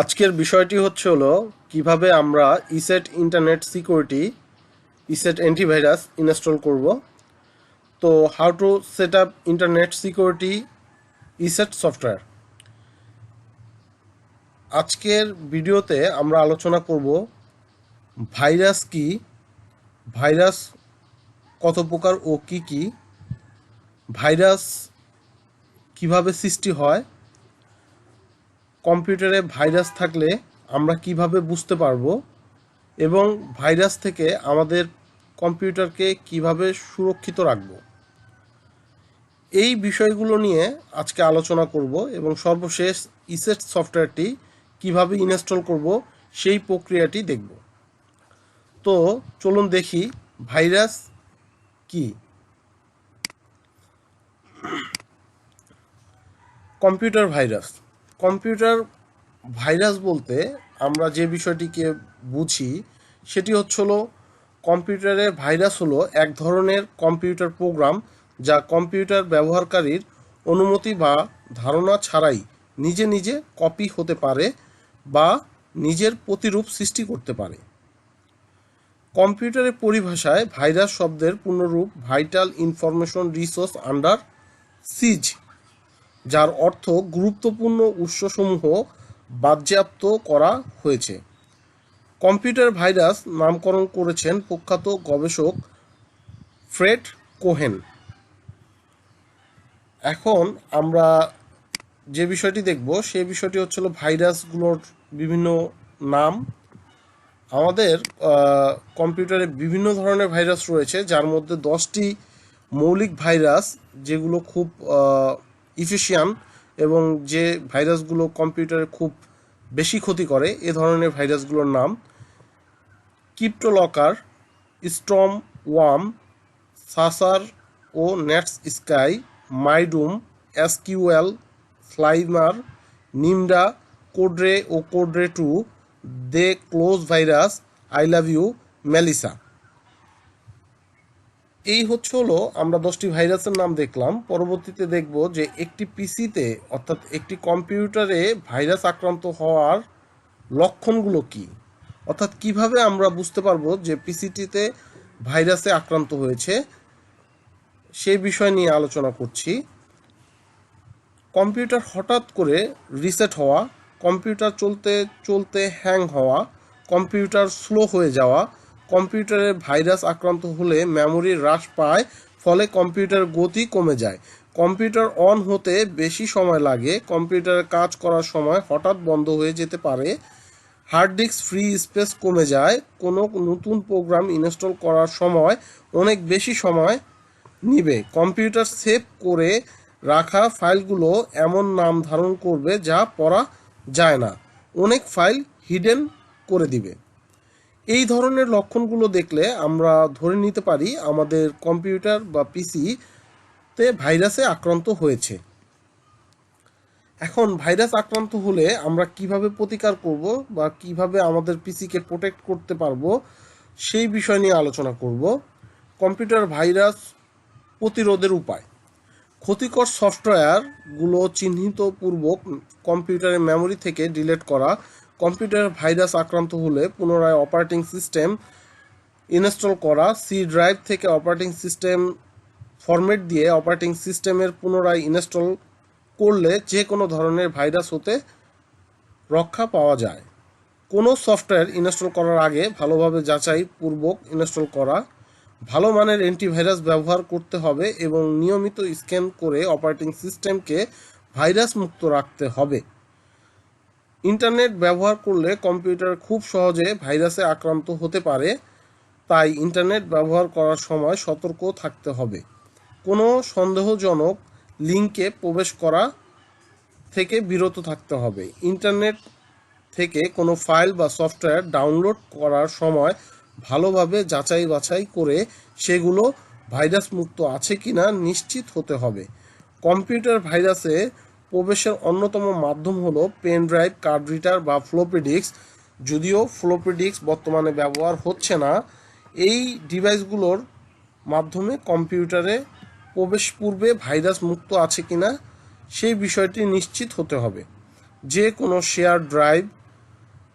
আজকের বিষয়টি হলো কিভাবে আমরা ESET internet security ESET antivirus install করব। তো how to set up internet security ESET software. আজকের ভিডিওতে আমরা আলোচনা করব ভাইরাস কি, ভাইরাস কত প্রকার ও কি কি, ভাইরাস কিভাবে সৃষ্টি হয়, কম্পিউটারে ভাইরাস থাকলে আমরা কিভাবে বুঝতে পারবো এবং ভাইরাস থেকে আমাদের কম্পিউটারকে কিভাবে সুরক্ষিত রাখব, এই বিষয়গুলো নিয়ে আজকে আলোচনা করব এবং সর্বশেষ ইসেট সফটওয়্যারটি কিভাবে ইনস্টল করব সেই প্রক্রিয়াটি দেখব। তো চলুন দেখি ভাইরাস কি। Computer virus. কম্পিউটার ভাইরাস বলতে আমরা যে বিষয়টিকে বুঝি সেটি হলো কম্পিউটারে ভাইরাস হলো এক ধরনের কম্পিউটার প্রোগ্রাম যা কম্পিউটার ব্যবহারকারীর অনুমতি বা ধারণা ছাড়াই নিজে নিজে কপি হতে পারে বা নিজের প্রতিরূপ সৃষ্টি করতে পারে। কম্পিউটারের পরিভাষায় ভাইরাস শব্দের পূর্ণরূপ ভাইটাল ইনফরমেশন রিসোর্স আন্ডার সিজ, যার অর্থ গুরুত্বপূর্ণ উৎসসমূহ বাজেয়াপ্ত করা হয়েছে। কম্পিউটার ভাইরাস নামকরণ করেছেন প্রখ্যাত গবেষক ফ্রেড কোহেন। এখন আমরা যে বিষয়টি দেখব সেই বিষয়টি হচ্ছিল ভাইরাসগুলোর বিভিন্ন নাম। আমাদের কম্পিউটারে বিভিন্ন ধরনের ভাইরাস রয়েছে, যার মধ্যে 10টি মৌলিক ভাইরাস যেগুলো খুব ইফিশিয়ান্ট এবং যে ভাইরাসগুলো কম্পিউটারে খুব বেশি ক্ষতি করে এ ধরনের ভাইরাসগুলোর নাম: ক্রিপ্টোলকার, স্টর্ম ওয়ার্ম, সাসার ও Netsky, MyDoom, SQL, Slammer, Nimda, Code Red ও Code Red 2, the Klez virus, I love you, Melissa. এই হলো আমরা 10টি ভাইরাসের নাম দেখলাম। পরবর্তীতে দেখব যে একটি পিসিতে অর্থাৎ একটি কম্পিউটারে ভাইরাস আক্রান্ত হওয়ার লক্ষণগুলো কি, অর্থাৎ কিভাবে আমরা বুঝতে পারবো যে পিসিটিতে ভাইরাসে আক্রান্ত হয়েছে সেই বিষয় নিয়ে আলোচনা করছি। কম্পিউটার হঠাৎ করে রিসেট হওয়া, কম্পিউটার চলতে চলতে হ্যাং হওয়া, কম্পিউটার স্লো হয়ে যাওয়া, কম্পিউটারে ভাইরাস আক্রান্ত হলে মেমোরি হ্রাস পায়, ফলে কম্পিউটার গতি কমে যায়, কম্পিউটার অন হতে বেশি সময় লাগে, কম্পিউটারের কাজ করার সময় হঠাৎ বন্ধ হয়ে যেতে পারে, হার্ড ডিস্ক ফ্রি স্পেস কমে যায়, কোনো নতুন প্রোগ্রাম ইনস্টল করার সময় অনেক বেশি সময় নিবে, কম্পিউটার সেভ করে রাখা ফাইলগুলো এমন নাম ধারণ করবে যা পড়া যায় না, অনেক ফাইল হিডেন করে দিবে। এই ধরনের লক্ষণগুলো দেখলে আমরা ধরে নিতে পারি আমাদের কম্পিউটার বা পিসিতে ভাইরাসে আক্রান্ত হয়েছে। এখন ভাইরাস আক্রান্ত হলে আমরা কিভাবে প্রতিকার করব বা কিভাবে আমাদের পিসিকে প্রোটেক্ট করতে পারবো সেই বিষয় নিয়ে আলোচনা করব। কম্পিউটার ভাইরাস প্রতিরোধের উপায়: ক্ষতিকর সফটওয়্যারগুলো চিহ্নিতপূর্বক কম্পিউটারের মেমোরি থেকে ডিলিট করা, কম্পিউটারে ভাইরাস আক্রান্ত হলে পুনরায় অপারেটিং সিস্টেম ইনস্টল করা, সি ড্রাইভ থেকে অপারেটিং সিস্টেম ফরম্যাট দিয়ে অপারেটিং সিস্টেমের পুনরায় ইনস্টল করলে যে কোনো ধরনের ভাইরাস হতে রক্ষা পাওয়া যায়। কোনো সফটওয়্যার ইনস্টল করার আগে ভালোভাবে যাচাই পূর্বক ইনস্টল করা, ভালো মানের অ্যান্টিভাইরাস ব্যবহার করতে হবে এবং নিয়মিত স্ক্যান করে অপারেটিং সিস্টেমকে ভাইরাস মুক্ত রাখতে হবে। ইন্টারনেট ব্যবহার করলে কম্পিউটার খুব সহজে ভাইরাসে আক্রান্ত হতে পারে, তাই ইন্টারনেট ব্যবহার করার সময় সতর্ক থাকতে হবে। কোনো সন্দেহজনক লিঙ্কে প্রবেশ করা থেকে বিরত থাকতে হবে। ইন্টারনেট থেকে কোনো ফাইল বা সফটওয়্যার ডাউনলোড করার সময় ভালোভাবে যাচাই বাছাই করে সেগুলো ভাইরাস মুক্ত আছে কিনা নিশ্চিত হতে হবে। কম্পিউটার ভাইরাসে প্রবেশের অন্যতম মাধ্যম হলো পেন ড্রাইভ, কার্ড রিডার বা ফ্লপি ডিস্ক। যদিও ফ্লপি ডিস্ক বর্তমানে ব্যবহার হচ্ছে না, এই ডিভাইসগুলোর মাধ্যমে কম্পিউটারে প্রবেশ পূর্বে ভাইরাস মুক্ত আছে কিনা সেই বিষয়টি নিশ্চিত হতে হবে। যে কোনো শেয়ার ড্রাইভ,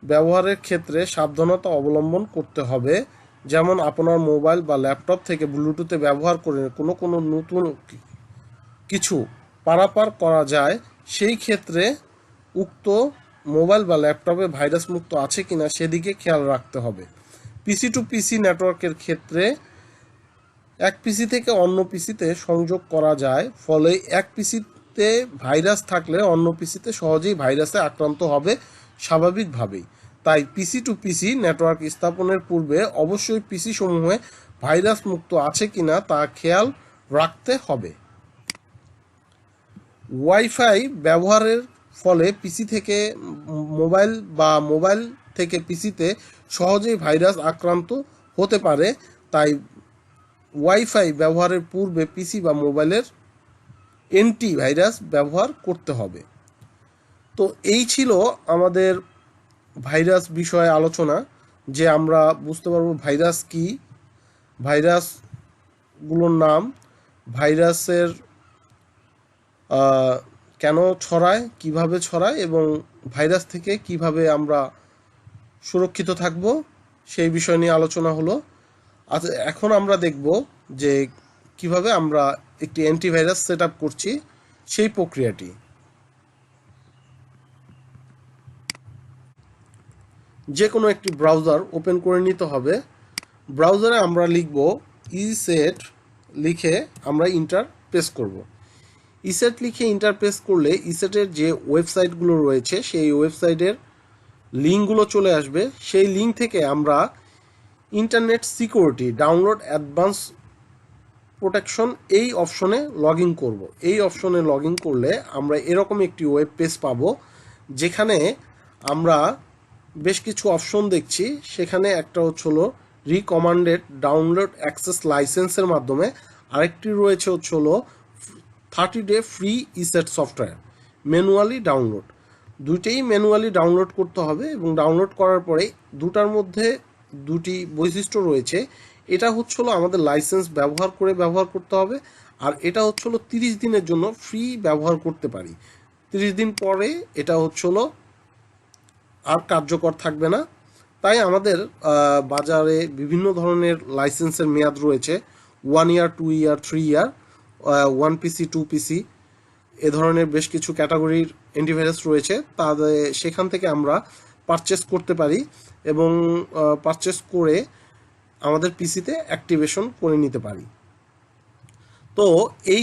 ব্যবহারের ক্ষেত্রে সাবধানতা অবলম্বন করতে হবে। যেমন আপনার মোবাইল বা ল্যাপটপ থেকে ব্লুটুথে ব্যবহার করে কোনো নতুন কিছু পারাপার করা যায়, সেই ক্ষেত্রে উক্ত মোবাইল বা ল্যাপটপে ভাইরাস মুক্ত আছে কিনা সেদিকে খেয়াল রাখতে হবে। পিসি টু পিসি নেটওয়ার্কের ক্ষেত্রে এক পিসি থেকে অন্য পিসিতে সংযোগ করা যায়, ফলে এক পিসিতে ভাইরাস থাকলে অন্য পিসিতে সহজেই ভাইরাসে আক্রান্ত হবে স্বাভাবিকভাবেই। তাই পিসি টু পিসি নেটওয়ার্ক স্থাপনের পূর্বে অবশ্যই পিসি সমূহে ভাইরাস মুক্ত আছে কিনা তা খেয়াল রাখতে হবে। ওয়াইফাই ব্যবহারের ফলে পিসি থেকে মোবাইল বা মোবাইল থেকে পিসিতে সহজেই ভাইরাস আক্রান্ত হতে পারে। তাই ওয়াইফাই ব্যবহারের পূর্বে পিসি বা মোবাইলের অ্যান্টিভাইরাস ব্যবহার করতে হবে। তো এই ছিল আমাদের ভাইরাস বিষয়ে আলোচনা, যে আমরা বুঝতে পারবো ভাইরাস কি, ভাইরাসগুলোর নাম, ভাইরাসের কেন ছড়ায়, কিভাবে ছড়ায় এবং ভাইরাস থেকে কিভাবে আমরা সুরক্ষিত থাকব, সেই বিষয় নিয়ে আলোচনা হলো। আচ্ছা, এখন আমরা দেখব যে কিভাবে আমরা একটি অ্যান্টিভাইরাস সেট আপ করছি, সেই প্রক্রিয়াটি। যে কোনো একটি ব্রাউজার ওপেন করে নিতে হবে। ব্রাউজারে আমরা লিখব ইসেট, লিখে আমরা ইন্টার প্রেস করব। ইসেট লিখে ইন্টার প্রেস করলে ইসেটের যে ওয়েবসাইটগুলো রয়েছে সেই ওয়েবসাইটের লিঙ্কগুলো চলে আসবে। সেই লিঙ্ক থেকে আমরা internet security download advance protection এই অপশনে লগ ইন করবো। এই অপশনে লগ ইন করলে আমরা এরকম একটি ওয়েব পেজ পাবো, যেখানে আমরা বেশ কিছু অপশন দেখছি। সেখানে একটা হলো রিকমান্ডেড ডাউনলোড অ্যাক্সেস লাইসেন্সের মাধ্যমে, আরেকটি রয়েছে হলো 30 day free ESET software manually download. দুইটাই ম্যানুয়ালি ডাউনলোড করতে হবে এবং ডাউনলোড করার পরে দুটার মধ্যে দুটি বৈশিষ্ট্য রয়েছে। এটা হলো আমাদের লাইসেন্স ব্যবহার করতে হবে, আর এটা হলো 30 দিনের জন্য ফ্রি ব্যবহার করতে পারি। 30 দিন পরে এটা হলো আর কার্যকর থাকবে না। তাই আমাদের বাজারে বিভিন্ন ধরনের লাইসেন্সের মেয়াদ রয়েছে, 1 ইয়ার, 2 ইয়ার, 3 ইয়ার, 1 পিসি, 2 পিসি, এ ধরনের বেশ কিছু ক্যাটাগরির অ্যান্টিভাইরাস রয়েছে। তাদের সেখান থেকে আমরা পারচেস করতে পারি এবং পারচেস করে আমাদের পিসিতে অ্যাক্টিভেশন করে নিতে পারি। তো এই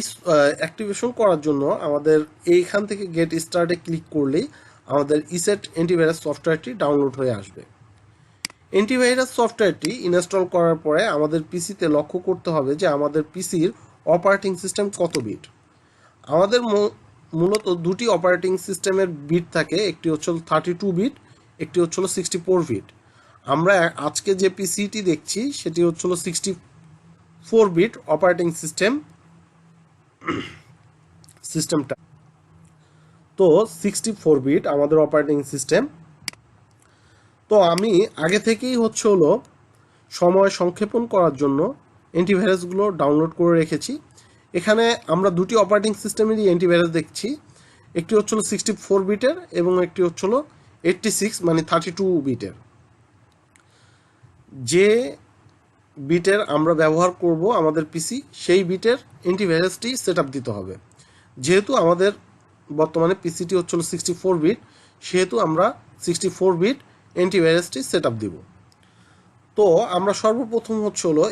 অ্যাক্টিভেশন করার জন্য আমাদের এইখান থেকে গেট স্টার্টে ক্লিক করলেই আমাদের ইসেট অ্যান্টিভাইরাস সফটওয়্যারটি ডাউনলোড হয়ে আসবে। অ্যান্টিভাইরাস সফটওয়্যারটি ইনস্টল করার পরে আমাদের পিসিতে লক্ষ্য করতে হবে যে আমাদের পিসির অপারেটিং সিস্টেম কত বিট। আমাদের মূলত দুটি অপারেটিং সিস্টেমের বিট থাকে, একটি হচ্ছে 32 বিট, একটি হচ্ছে 64 বিট। আমরা আজকে যে পিসিটি দেখছি সেটি হচ্ছে 64 বিট অপারেটিং সিস্টেমটা। তো 64 বিট আমাদের অপারেটিং সিস্টেম। তো আমি আগে থেকেই সময় সংক্ষেপণ করার জন্য অ্যান্টিভাইরাসগুলো ডাউনলোড করে রেখেছি। এখানে আমরা দুটি অপারেটিং সিস্টেমেরই অ্যান্টিভাইরাস দেখছি, একটি হচ্ছে 64 বিটের এবং একটি হচ্ছে 86 মানে 32 বিটের। যে বিটের আমরা ব্যবহার করব আমাদের পিসি, সেই বিটের অ্যান্টিভাইরাসটি সেট আপ দিতে হবে। যেহেতু আমাদের বর্তমানে পিসিটি হচ্ছে 64 বিট, সেহেতু আমরা 64 বিট অ্যান্টিভাইরাসটি সেট আপ দিব। তো আমরা সর্বপ্রথম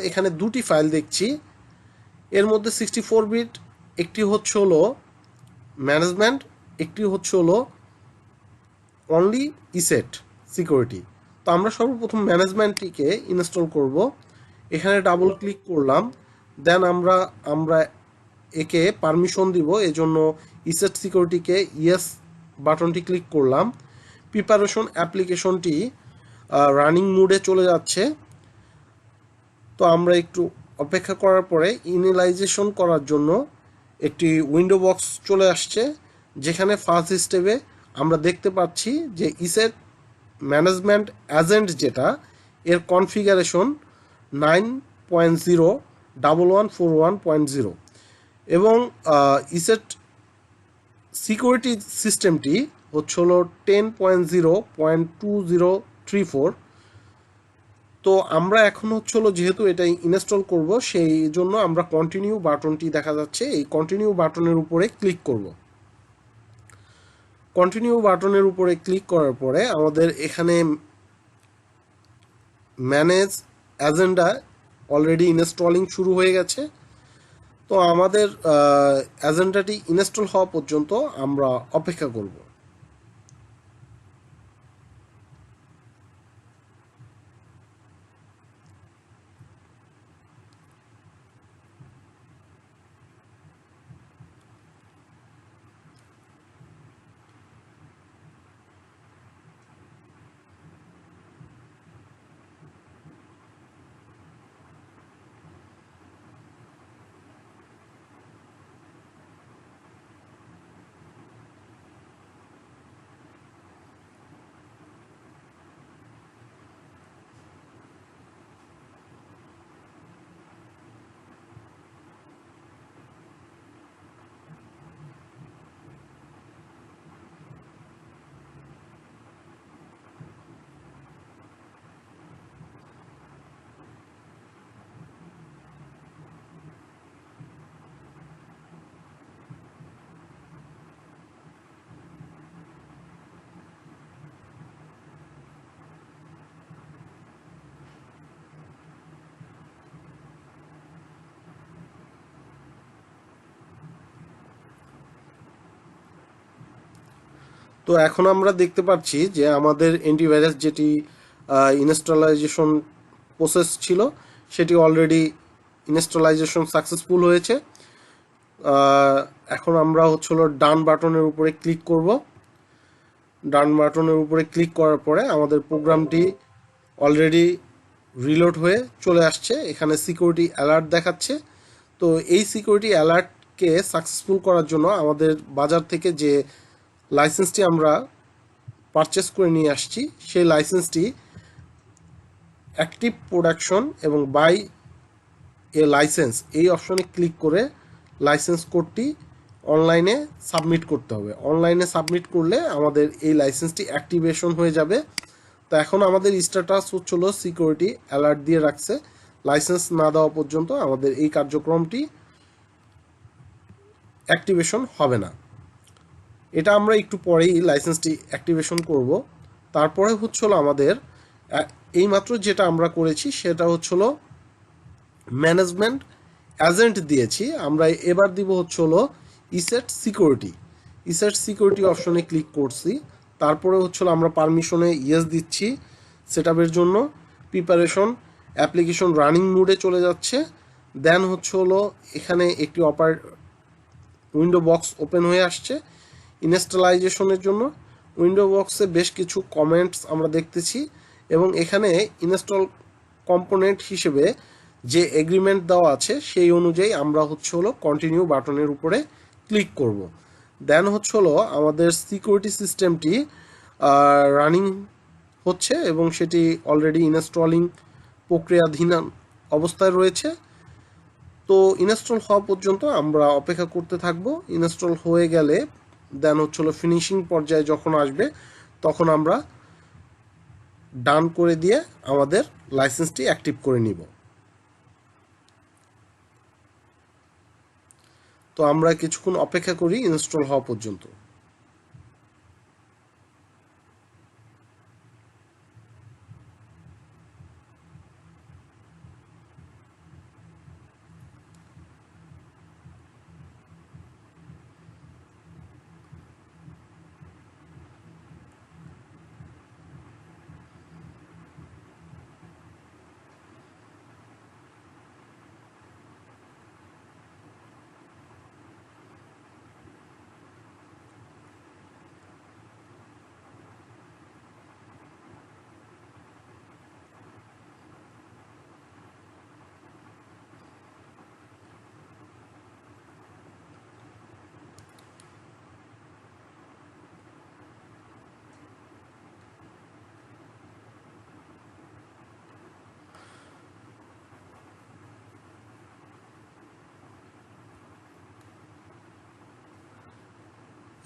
এখানে দুটি ফাইল দেখছি। এর মধ্যে 64 বিট, একটি হচ্ছে ম্যানেজমেন্ট, একটি হচ্ছে অনলি ইসেট সিকিউরিটি। তো আমরা সর্বপ্রথম ম্যানেজমেন্টটিকে ইনস্টল করব। এখানে ডাবল ক্লিক করলাম, দেন আমরা একে পারমিশন দিব। এজন্য ইসেট সিকিউরিটিকে ইয়েস বাটনটি ক্লিক করলাম। প্রিপারেশন অ্যাপ্লিকেশনটি রানিং মোডে চলে যাচ্ছে। তো আমরা একটু অপেক্ষা করার পরে ইনিশিয়ালাইজেশন করার জন্য একটি উইন্ডো বক্স চলে আসছে, যেখানে ফার্স্ট স্টেপে আমরা দেখতে পাচ্ছি যে ইসেট ম্যানেজমেন্ট এজেন্ট যেটা, এর কনফিগারেশন 9.0.1141.0 এবং ইসেট সিকিউরিটি সিস্টেমটি হচ্ছে হলো 10.0.2034। তো আমরা এখন হচ্ছে হলো যেহেতু এটা ইনস্টল করব, সেই জন্য আমরা কন্টিনিউ বাটনটি দেখা যাচ্ছে, এই কন্টিনিউ বাটনের উপরে ক্লিক করব। কন্টিনিউ বাটনের উপরে ক্লিক করার পরে আমাদের এখানে ম্যানেজ অ্যাজেন্ডা অলরেডি ইনস্টলিং শুরু হয়ে গেছে। তো আমাদের অ্যাজেন্ডাটি ইনস্টল হওয়া পর্যন্ত আমরা অপেক্ষা করব। তো এখন আমরা দেখতে পাচ্ছি যে আমাদের অ্যান্টিভাইরাস যেটি ইনস্টলাইজেশন প্রসেস ছিল, সেটি অলরেডি ইনস্টলাইজেশন সাকসেসফুল হয়েছে। এখন আমরা হচ্ছে হলো ডান বাটনের উপরে ক্লিক করব। ডান বাটনের উপরে ক্লিক করার পরে আমাদের প্রোগ্রামটি অলরেডি রিলোড হয়ে চলে আসছে। এখানে সিকিউরিটি অ্যালার্ট দেখাচ্ছে। তো এই সিকিউরিটি অ্যালার্টকে সাকসেসফুল করার জন্য আমাদের বাজার থেকে যে লাইসেন্সটি আমরা পারচেস করে নিয়ে আসছি, সেই লাইসেন্সটি অ্যাক্টিভ প্রোডাকশন এবং বাই এ লাইসেন্স এই অপশনে ক্লিক করে লাইসেন্স কোডটি অনলাইনে সাবমিট করতে হবে। অনলাইনে সাবমিট করলে আমাদের এই লাইসেন্সটি অ্যাক্টিভেশন হয়ে যাবে। তো এখন আমাদের স্ট্যাটাস হচ্ছিল সিকিউরিটি অ্যালার্ট দিয়ে রাখছে, লাইসেন্স না দেওয়া পর্যন্ত আমাদের এই কার্যক্রমটি অ্যাক্টিভেশন হবে না। এটা আমরা একটু পরেই লাইসেন্সটি অ্যাক্টিভেশন করব। তারপরে হচ্ছিল আমাদের এইমাত্র যেটা আমরা করেছি সেটা হচ্ছিল ম্যানেজমেন্ট এজেন্ট দিয়েছি, আমরা এবার দিব হচ্ছে হলো ইসেট সিকিউরিটি। ইসেট সিকিউরিটি অপশনে ক্লিক করছি। তারপরে হচ্ছিল আমরা পারমিশনে ইয়েস দিচ্ছি সেটআপের জন্য। প্রিপারেশন অ্যাপ্লিকেশন রানিং মোডে চলে যাচ্ছে। দেন হচ্ছে হলো এখানে একটি উইন্ডো বক্স ওপেন হয়ে আসছে ইনস্টলাইজেশনের জন্য। উইন্ডো বক্সে বেশ কিছু কমেন্টস আমরা দেখতেছি এবং এখানে ইনস্টল কম্পোনেন্ট হিসেবে যে এগ্রিমেন্ট দেওয়া আছে সেই অনুযায়ী আমরা হচ্ছে হলো কন্টিনিউ বাটনের উপরে ক্লিক করব। দেন হচ্ছে হলো আমাদের সিকিউরিটি সিস্টেমটি রানিং হচ্ছে এবং সেটি অলরেডি ইনস্টলিং প্রক্রিয়াধীন অবস্থায় রয়েছে। তো ইনস্টল হওয়া পর্যন্ত আমরা অপেক্ষা করতে থাকবো। ইনস্টল হয়ে গেলে দেন হচ্ছে হলো ফিনিশিং পর্যায়ে যখন আসবে তখন আমরা ডান করে দিয়ে আমাদের লাইসেন্সটি অ্যাক্টিভ করে নিব। তো আমরা কিছুক্ষণ অপেক্ষা করি ইনস্টল হওয়া পর্যন্ত।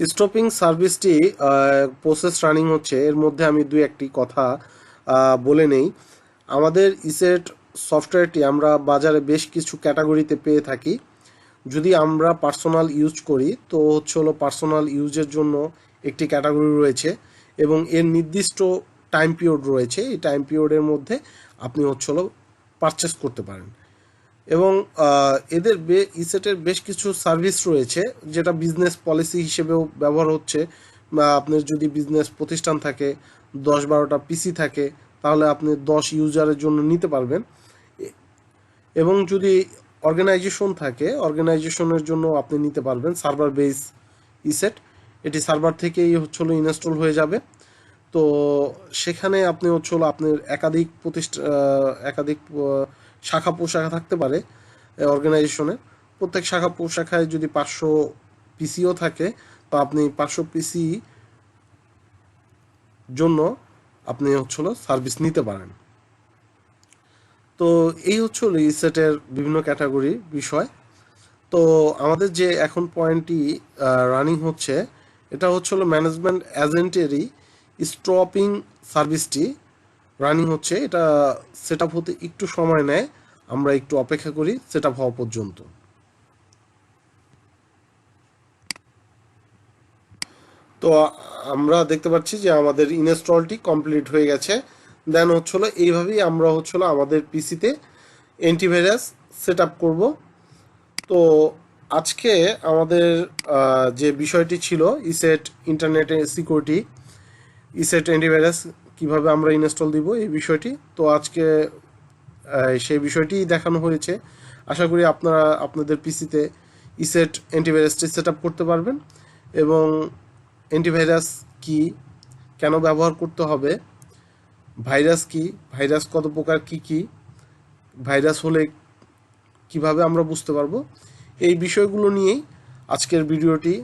স্টপিং সার্ভিসটি প্রসেস রানিং হচ্ছে, এর মধ্যে আমি দুই একটি কথা বলে নেই। আমাদের ইসেট সফটওয়্যারটি আমরা বাজারে বেশ কিছু ক্যাটাগরিতে পেয়ে থাকি। যদি আমরা পার্সোনাল ইউজ করি তো হচ্ছে হলো পার্সোনাল ইউজের জন্য একটি ক্যাটাগরি রয়েছে এবং এর নির্দিষ্ট টাইম পিরিয়ড রয়েছে। এই টাইম পিরিয়ডের মধ্যে আপনি হচ্ছে হলো পারচেস করতে পারেন এবং এদের ইসেটের বেশ কিছু সার্ভিস রয়েছে যেটা বিজনেস পলিসি হিসেবেও ব্যবহার হচ্ছে। বা আপনার যদি বিজনেস প্রতিষ্ঠান থাকে, 10-12টা পিসি থাকে, তাহলে আপনি 10 ইউজারের জন্য নিতে পারবেন। এবং যদি অর্গানাইজেশন থাকে, অর্গানাইজেশনের জন্য আপনি নিতে পারবেন সার্ভার বেস ইসেট। এটি সার্ভার থেকেই হচ্ছে হলো ইনস্টল হয়ে যাবে। তো সেখানে আপনি হচ্ছে হলো আপনার একাধিক শাখা প্রশাখা থাকতে পারে অর্গানাইজেশনে। প্রত্যেক শাখা প্রশাখায় যদি 500 পিসিও থাকে, তো আপনি 500 পিসি জন্য আপনি হচ্ছে হলো সার্ভিস নিতে পারেন। তো এই হচ্ছে হলো ইসেটের বিভিন্ন ক্যাটাগরি বিষয়। তো আমাদের যে এখন পয়েন্টটি রানিং হচ্ছে, এটা হচ্ছে হলো ম্যানেজমেন্ট এজেন্টেরই স্টপিং সার্ভিসটি রানিং হচ্ছে। এটা সেট আপ হতে একটু সময় নেয়, আমরা একটু অপেক্ষা করি সেট আপ হওয়া পর্যন্ত। তো আমরা দেখতে পাচ্ছি যে আমাদের ইনস্টলটি কমপ্লিট হয়ে গেছে। দেন হচ্ছে হলো এইভাবেই আমরা হচ্ছে হলো আমাদের পিসিতে অ্যান্টিভাইরাস সেট আপ করবো। তো আজকে আমাদের যে বিষয়টি ছিল ইসেট ইন্টারনেটে সিকিউরিটি, ইসেট অ্যান্টিভাইরাস কিভাবে আমরা ইনস্টল দিব এই বিষয়টি, তো আজকে সেই বিষয়টি দেখানো হয়েছে। আশা করি আপনারা আপনাদের পিসিতে ইসেট অ্যান্টিভাইরাসটি সেট আপ করতে পারবেন এবং অ্যান্টিভাইরাস কি, কেন ব্যবহার করতে হবে, ভাইরাস কি, ভাইরাস কত প্রকার, কি কি ভাইরাস হলে কিভাবে আমরা বুঝতে পারবো, এই বিষয়গুলো নিয়েই আজকের ভিডিওটি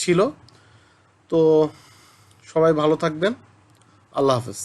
ছিল। তো সবাই ভালো থাকবেন। আল্লাহ হাফেজ।